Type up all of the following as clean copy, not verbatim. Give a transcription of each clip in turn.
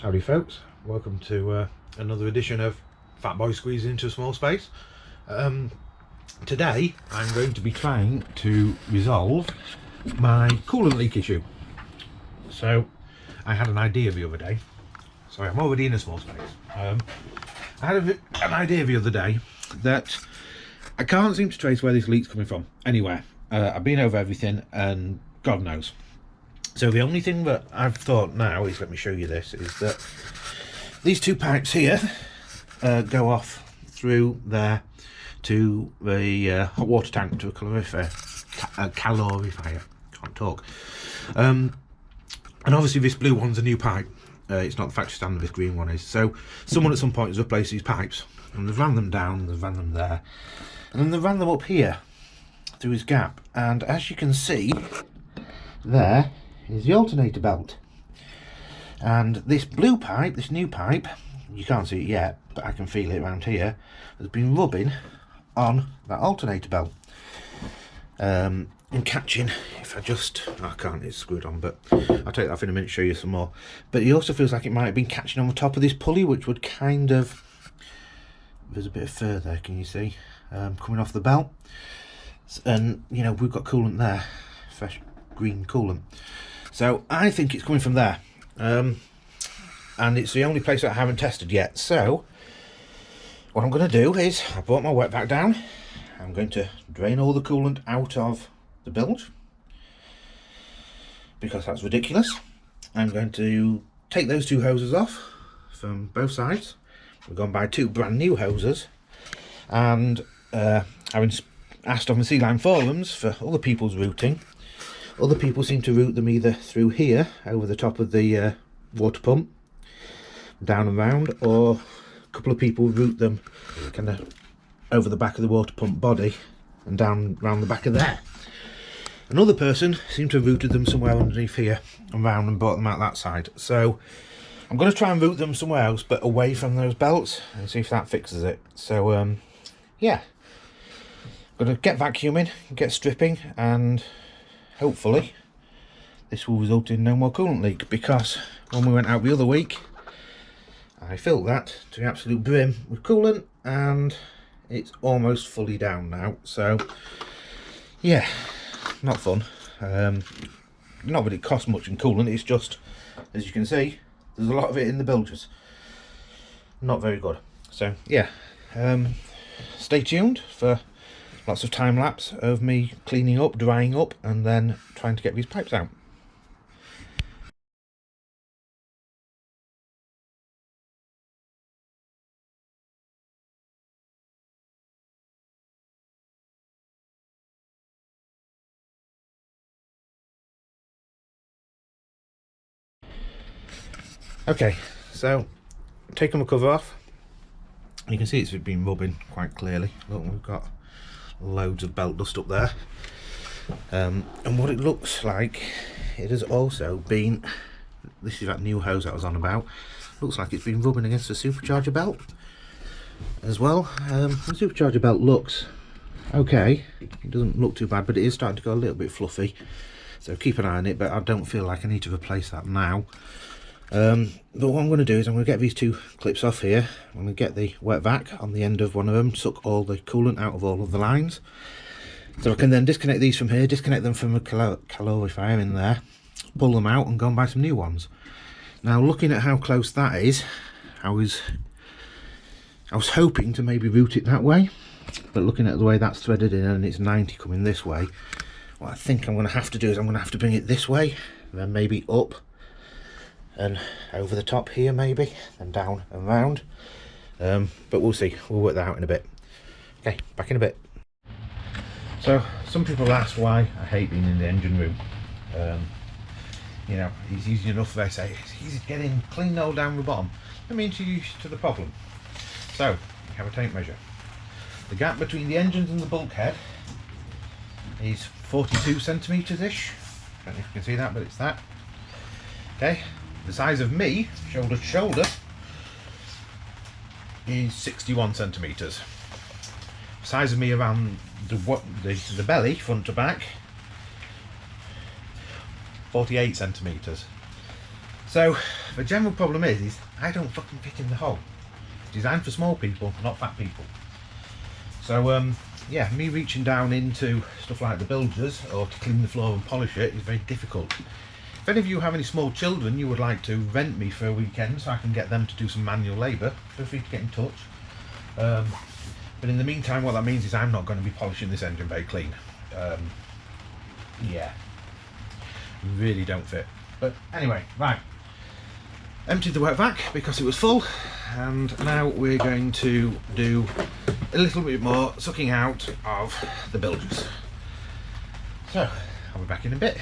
Howdy folks, welcome to another edition of Fat Boy Squeezed into a Small Space. Today I'm going to be trying to resolve my coolant leak issue. So I had an idea the other day. Sorry, I'm already in a small space. I had an idea the other day that I can't seem to trace where this leak's coming from anywhere. I've been over everything and God knows. So the only thing that I've thought now is, let me show you this, is that these two pipes here go off through there to the hot water tank, to a calorifier. Can't talk. And obviously this blue one's a new pipe. It's not the factory standard, this green one is. So someone at some point has replaced these pipes, and they've ran them down, they've ran them there, and then they've ran them up here through his gap. And as you can see, there is the alternator belt, and this blue pipe, this new pipe, you can't see it yet but I can feel it around here, has been rubbing on that alternator belt and catching. If I just, I can't, it's screwed on, but I'll take that off in a minute, show you some more. But it also feels like it might have been catching on the top of this pulley, which would kind of, there's a bit of fur there, can you see, coming off the belt. And you know, we've got coolant there, fresh green coolant. So I think it's coming from there, and it's the only place that I haven't tested yet. So what I'm going to do is, I brought my wet vac down. I'm going to drain all the coolant out of the bilge because that's ridiculous. I'm going to take those two hoses off from both sides. We're going to buy two brand new hoses, and having asked on the Sealine forums for other people's routing, other people seem to route them either through here over the top of the water pump down and round, or a couple of people route them kind of over the back of the water pump body and down round the back of there. Another person seemed to have routed them somewhere underneath here and round and brought them out that side. So I'm going to try and route them somewhere else, but away from those belts, and see if that fixes it. So yeah, I'm going to get vacuuming, get stripping, and hopefully this will result in no more coolant leak, because when we went out the other week I filled that to the absolute brim with coolant and it's almost fully down now. So yeah, not fun. Not that it costs much in coolant, it's just, as you can see, there's a lot of it in the bilges. Not very good. So yeah, stay tuned for lots of time lapse of me cleaning up, drying up, and then trying to get these pipes out. Okay, so taking the cover off, you can see it's been rubbing quite clearly. Look, we've got loads of belt dust up there, and what it looks like, it has also been, this is that new hose I was on about, looks like it's been rubbing against the supercharger belt as well. The supercharger belt looks okay, it doesn't look too bad, but it is starting to go a little bit fluffy, so keep an eye on it. But I don't feel like I need to replace that now. But what I'm going to do is I'm going to get these two clips off here. I'm going to get the wet vac on the end of one of them, suck all the coolant out of all of the lines, so I can then disconnect these from here, disconnect them from a calorifier in there, pull them out and go and buy some new ones. Now, looking at how close that is, I was hoping to maybe route it that way, but looking at the way that's threaded in and it's 90 coming this way, what I think I'm going to have to do is I'm going to have to bring it this way, then maybe up and over the top here maybe, and down and round, but we'll see, we'll work that out in a bit. Okay, back in a bit. So some people ask why I hate being in the engine room. You know, it's easy enough, they say, it's easy to get in, clean all down the bottom. Let me introduce you to the problem. So we have a tape measure. The gap between the engines and the bulkhead is 42 centimetres ish. I don't know if you can see that, but it's that. Okay, the size of me, shoulder to shoulder, is 61 centimetres. The size of me around the belly, front to back, 48 centimetres. So the general problem is I don't fucking fit in the hole. It's designed for small people, not fat people. So yeah, me reaching down into stuff like the bilges or to clean the floor and polish it is very difficult. If any of you have any small children you would like to rent me for a weekend so I can get them to do some manual labour, feel free to get in touch. But in the meantime, what that means is I'm not going to be polishing this engine very clean. Yeah, really don't fit. But anyway, right, emptied the wet vac because it was full, and now we're going to do a little bit more sucking out of the bilges. So I'll be back in a bit.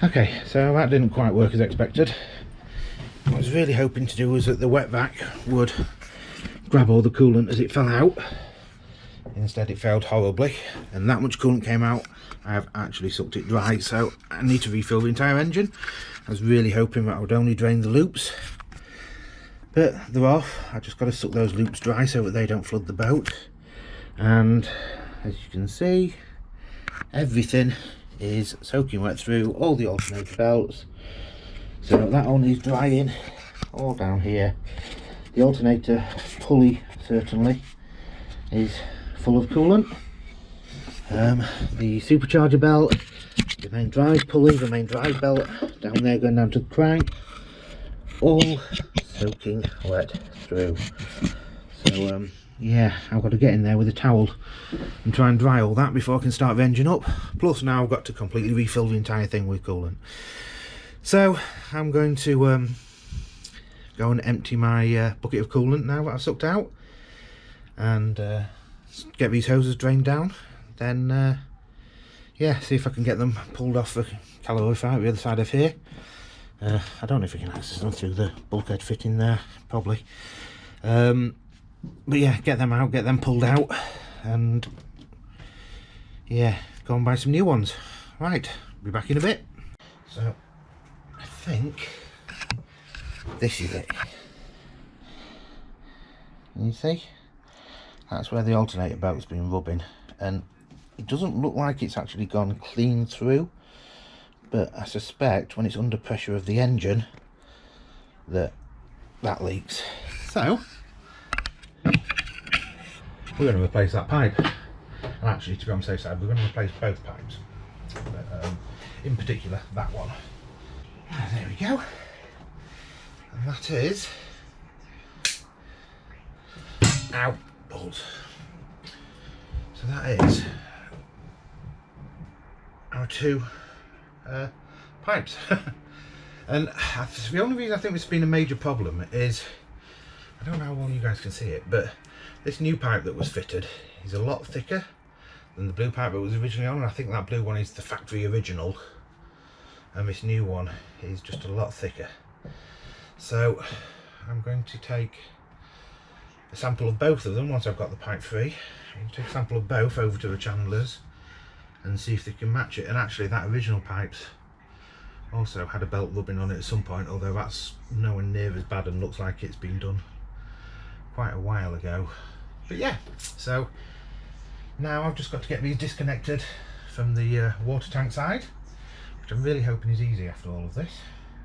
Okay, so that didn't quite work as expected. What I was really hoping to do was that the wet vac would grab all the coolant as it fell out. Instead it failed horribly, and that much coolant came out. I have actually sucked it dry, so I need to refill the entire engine. I was really hoping that I would only drain the loops, but they're off. I just got to suck those loops dry so that they don't flood the boat. And as you can see, everything is soaking wet through all the alternator belts, so that all needs drying. All down here, the alternator pulley certainly is full of coolant. The supercharger belt, the main drive pulley, the main drive belt down there going down to the crank, all soaking wet through. So yeah, I've got to get in there with a towel and try and dry all that before I can start the engine up. Plus now I've got to completely refill the entire thing with coolant. So I'm going to go and empty my bucket of coolant now that I've sucked out, and get these hoses drained down. Then yeah, see if I can get them pulled off the calorifier the other side of here. I don't know if we can access them through the bulkhead fitting there, probably. But yeah, get them out, get them pulled out, and yeah, go and buy some new ones. Right, be back in a bit. So I think this is it. Can you see? That's where the alternator belt's been rubbing, and it doesn't look like it's actually gone clean through, but I suspect when it's under pressure of the engine that leaks. So we're going to replace that pipe, and actually, to be on the safe side, we're going to replace both pipes, but in particular that one. And there we go, and that is out bolt. So that is our two pipes. And the only reason I think this has been a major problem is, I don't know how well you guys can see it, but this new pipe that was fitted is a lot thicker than the blue pipe that was originally on, and I think that blue one is the factory original, and this new one is just a lot thicker. So I'm going to take a sample of both of them once I've got the pipe free. I'm going to take a sample of both over to the chandlers and see if they can match it. And actually that original pipe's also had a belt rubbing on it at some point, although that's nowhere near as bad and looks like it's been done quite a while ago. But yeah, so now I've just got to get these disconnected from the water tank side, which I'm really hoping is easy after all of this.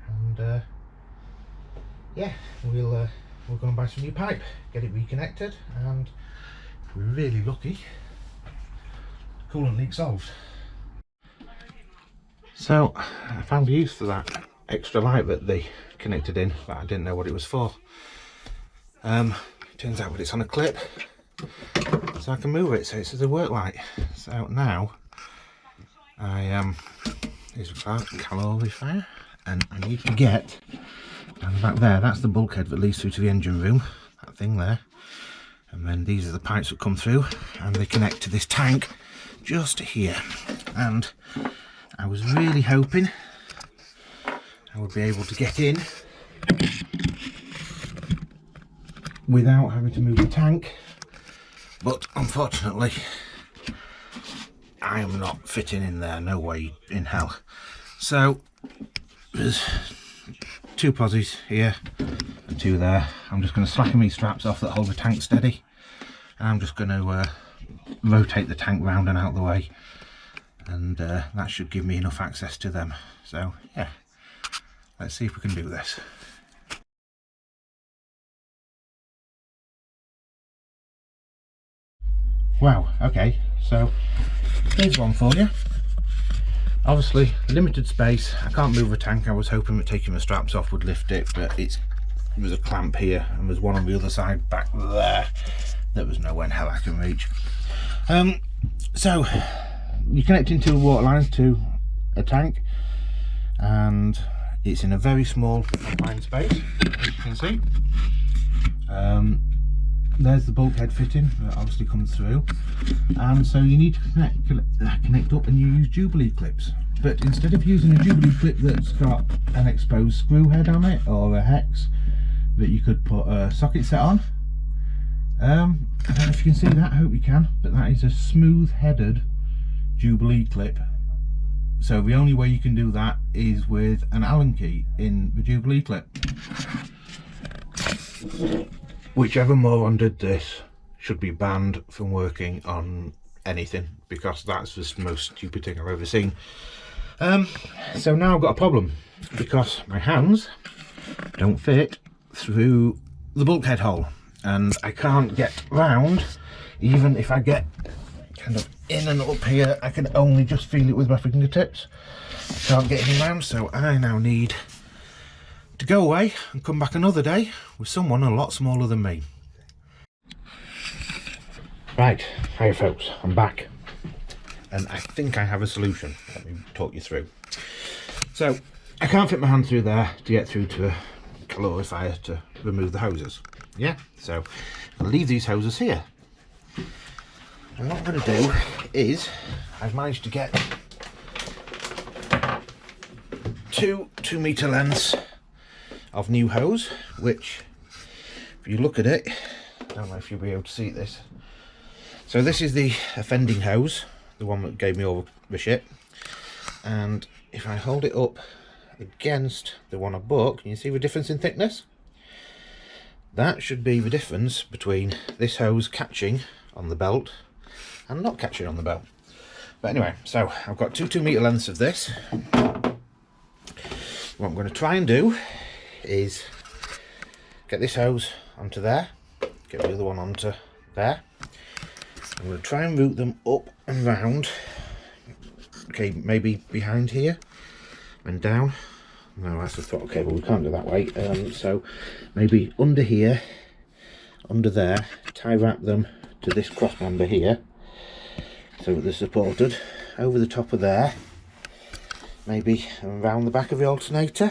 And yeah, we'll go and buy some new pipe, get it reconnected, and if we're really lucky, coolant leak solved. So I found use for that extra light that they connected in, but I didn't know what it was for. Turns out that it's on a clip, so I can move it, so it's as a work light. So now I use a calorifier, and I need to get down the back there. That's the bulkhead that leads through to the engine room, that thing there. And then these are the pipes that come through and they connect to this tank just here. And I was really hoping I would be able to get in without having to move the tank, but unfortunately I am not fitting in there, no way in hell. So there's 2 posies here and 2 there. I'm just going to slacken these straps off that hold the tank steady, and I'm just going to rotate the tank round and out the way, and that should give me enough access to them. So yeah, let's see if we can do this. Wow, okay, so here's one for you. Obviously limited space, I can't move the tank. I was hoping that taking the straps off would lift it, but there's a clamp here and there's one on the other side back there that was nowhere in hell I can reach. So you're connecting 2 water lines to a tank, and it's in a very small confined space, as you can see. There's the bulkhead fitting that obviously comes through, and so you need to connect up, and you use Jubilee clips. But instead of using a Jubilee clip that's got an exposed screw head on it, or a hex that you could put a socket set on, I don't know if you can see that, I hope you can, but that is a smooth headed Jubilee clip. So the only way you can do that is with an Allen key in the Jubilee clip. Whichever moron did this should be banned from working on anything, because that's the most stupid thing I've ever seen. So now I've got a problem, because my hands don't fit through the bulkhead hole, and I can't get round. Even if I get kind of in and up here, I can only just feel it with my fingertips. I can't get any round, so I now need to go away and come back another day with someone a lot smaller than me. Right, hiya folks, I'm back, and I think I have a solution. Let me talk you through. So I can't fit my hand through there to get through to a calorifier to remove the hoses. Yeah, so I'll leave these hoses here. And what I'm going to do is, I've managed to get 2 2-meter lengths of new hose, which if you look at it, I don't know if you'll be able to see this. So this is the offending hose, the one that gave me all the shit, and if I hold it up against the one I bought, can you see the difference in thickness? That should be the difference between this hose catching on the belt and not catching on the belt. But anyway, so I've got 2 2-meter lengths of this. What I'm going to try and do is get this hose onto there, get the other one onto there. I'm going to try and route them up and round. Okay, maybe behind here and down. No, that's the throttle cable, we can't do that way. So maybe under here, under there, tie wrap them to this cross member here so that they're supported, over the top of there, maybe around the back of the alternator.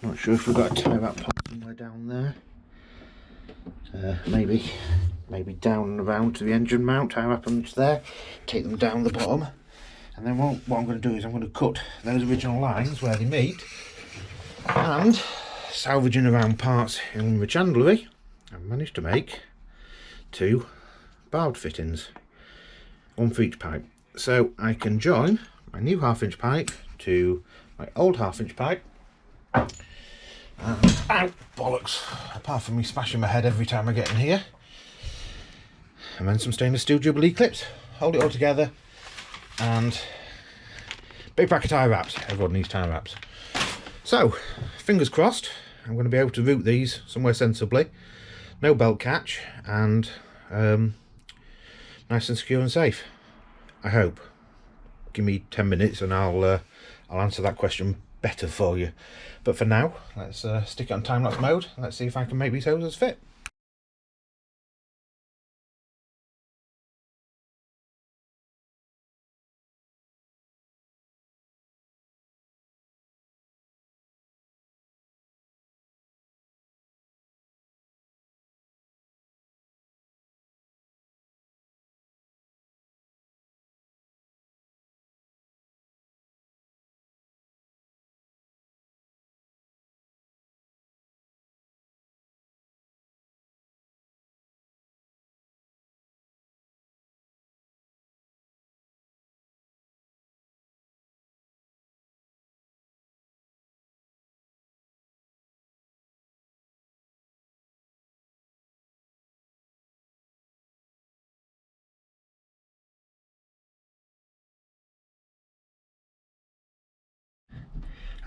Not sure if we've got a tie wrap point somewhere down there. Maybe down and around to the engine mount, tie wrap them to there, take them down the bottom, and then what I'm going to do is I'm going to cut those original lines where they meet, and salvaging around parts in the chandlery, I've managed to make 2 barbed fittings, 1 for each pipe. So I can join my new 1/2-inch pipe to my old 1/2-inch pipe, and ow, bollocks, apart from me smashing my head every time I get in here, and then some stainless steel Jubilee clips, hold it all together, and big pack of tie wraps. Everyone needs tie wraps. So fingers crossed I'm going to be able to route these somewhere sensibly, no belt catch, and nice and secure and safe, I hope. Give me 10 minutes and I'll answer that question better for you. But for now, let's stick it on time-lapse mode. Let's see if I can make these hoses fit.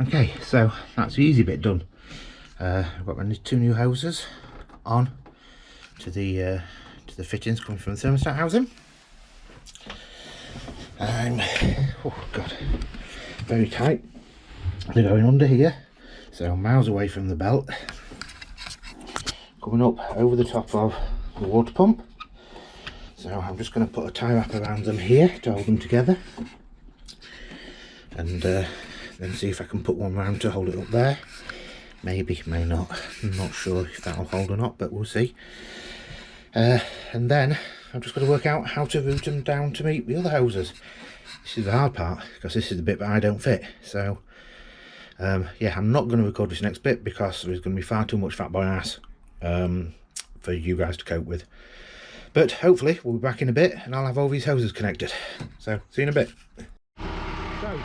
Okay, so that's the easy bit done. I've got my 2 new hoses on to the fittings coming from the thermostat housing. Oh god, very tight. They're going under here, so miles away from the belt, coming up over the top of the water pump. So I'm just going to put a tie wrap around them here to hold them together, and then see if I can put one round to hold it up there. Maybe, may not. I'm not sure if that'll hold or not, but we'll see. And then I've just got to work out how to route them down to meet the other hoses. This is the hard part, because this is the bit that I don't fit. So yeah, I'm not going to record this next bit because there's going to be far too much fat boy ass for you guys to cope with. But hopefully we'll be back in a bit and I'll have all these hoses connected. So see you in a bit. So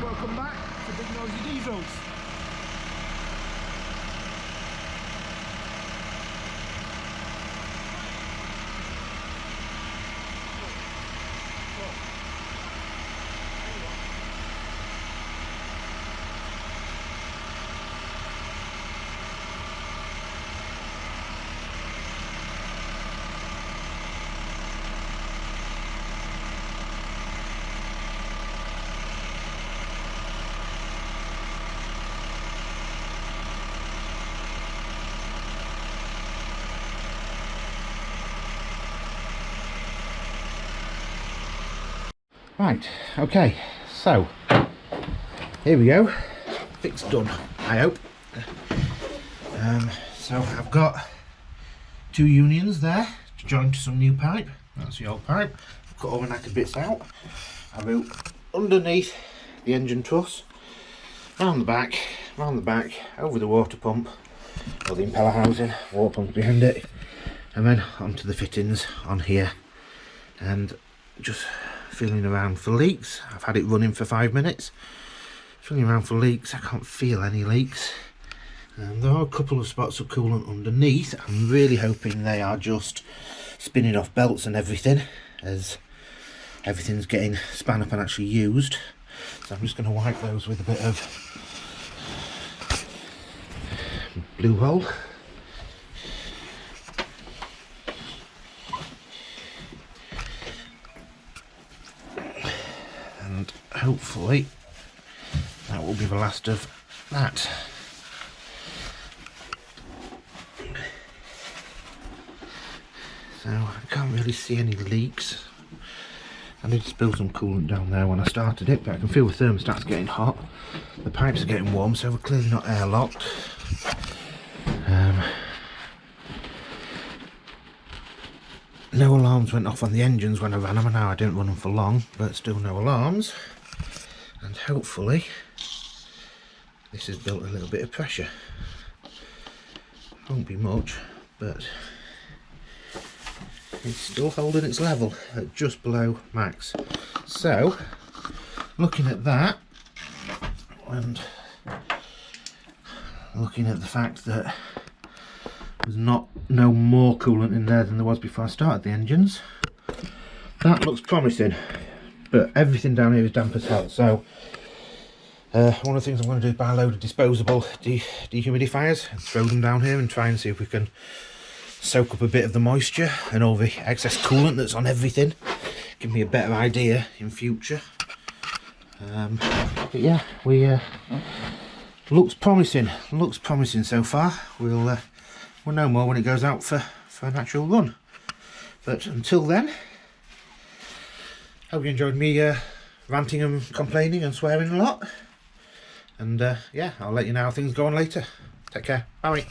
welcome back to Big Noisy Diesels. Right, okay, so here we go, fix done, I hope. So I've got 2 unions there to join to some new pipe. That's the old pipe. I've cut all the knackered bits out. I route underneath the engine truss, round the back, over the water pump, or the impeller housing, water pump behind it, and then onto the fittings on here, and just feeling around for leaks. I've had it running for 5 minutes, feeling around for leaks. I can't feel any leaks, and there are a couple of spots of coolant underneath. I'm really hoping they are just spinning off belts and everything, as everything's getting span up and actually used. So I'm just going to wipe those with a bit of blue hole. And hopefully that will be the last of that. So I can't really see any leaks. I did spill some coolant down there when I started it, but I can feel the thermostat's getting hot. The pipes are getting warm, so we're clearly not airlocked. No alarms went off on the engines when I ran them, and now I didn't run them for long, but still no alarms. And hopefully this has built a little bit of pressure. Won't be much, but it's still holding its level at just below max. So looking at that, and looking at the fact that there's no more coolant in there than there was before I started the engines, that looks promising. But everything down here is damp as hell, so one of the things I'm going to do is buy a load of disposable dehumidifiers and throw them down here and try and see if we can soak up a bit of the moisture and all the excess coolant that's on everything. Give me a better idea in future. But yeah, looks promising so far. We'll know more when it goes out for an actual run. But until then, hope you enjoyed me ranting and complaining and swearing a lot. And yeah, I'll let you know how things go on later. Take care. Bye.